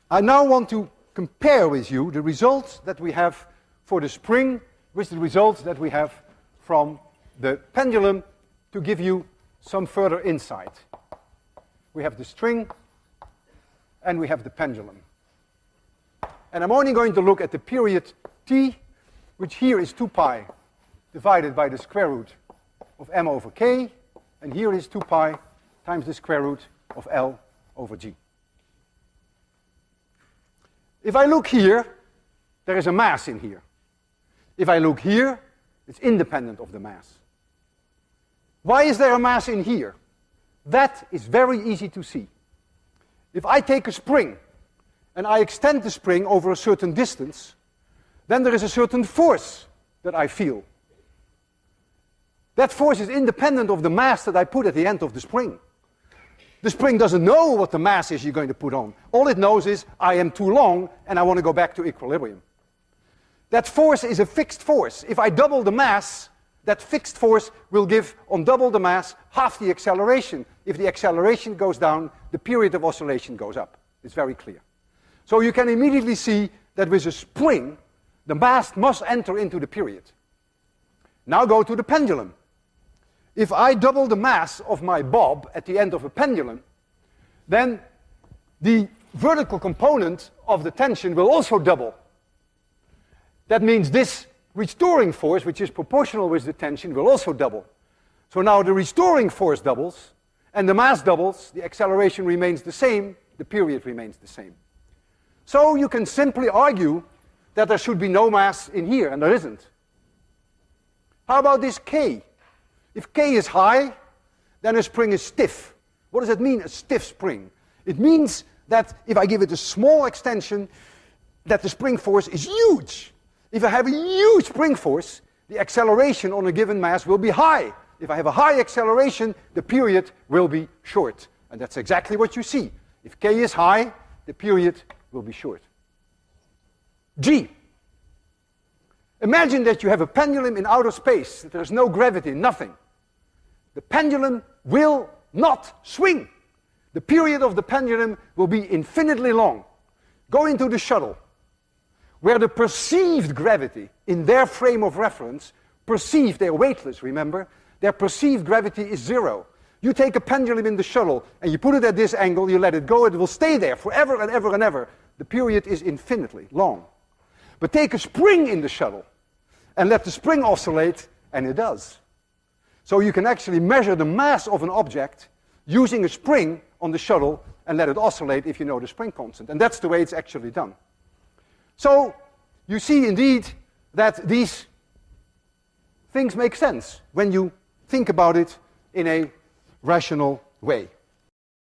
I now want to compare with you the results that we have for the spring with the results that we have from the pendulum to give you some further insight. We have the string and we have the pendulum. And I'm only going to look at the period t, which here is 2 pi divided by the square root of m over k, and here is 2 pi times the square root of L over G. If I look here, there is a mass in here. If I look here, it's independent of the mass. Why is there a mass in here? That is very easy to see. If I take a spring and I extend the spring over a certain distance, then there is a certain force that I feel. That force is independent of the mass that I put at the end of the spring. The spring doesn't know what the mass is you're going to put on. All it knows is, I am too long and I want to go back to equilibrium. That force is a fixed force. If I double the mass, that fixed force will give, on double the mass, half the acceleration. If the acceleration goes down, the period of oscillation goes up. It's very clear. So you can immediately see that with a spring, the mass must enter into the period. Now go to the pendulum. If I double the mass of my bob at the end of a pendulum, then the vertical component of the tension will also double. That means this restoring force, which is proportional with the tension, will also double. So now the restoring force doubles, and the mass doubles, the acceleration remains the same, the period remains the same. So you can simply argue that there should be no mass in here, and there isn't. How about this K? If K is high, then a spring is stiff. What does that mean, a stiff spring? It means that if I give it a small extension, that the spring force is huge. If I have a huge spring force, the acceleration on a given mass will be high. If I have a high acceleration, the period will be short. And that's exactly what you see. If K is high, the period will be short. G. Imagine that you have a pendulum in outer space, that there's no gravity, nothing. The pendulum will not swing. The period of the pendulum will be infinitely long. Go into the shuttle, where the perceived gravity in their frame of reference, perceived, they're weightless, remember? Their perceived gravity is 0. You take a pendulum in the shuttle and you put it at this angle, you let it go, it will stay there forever and ever and ever. The period is infinitely long. But take a spring in the shuttle and let the spring oscillate, and it does. So you can actually measure the mass of an object using a spring on the shuttle and let it oscillate if you know the spring constant. And that's the way it's actually done. So you see indeed that these things make sense when you think about it in a rational way.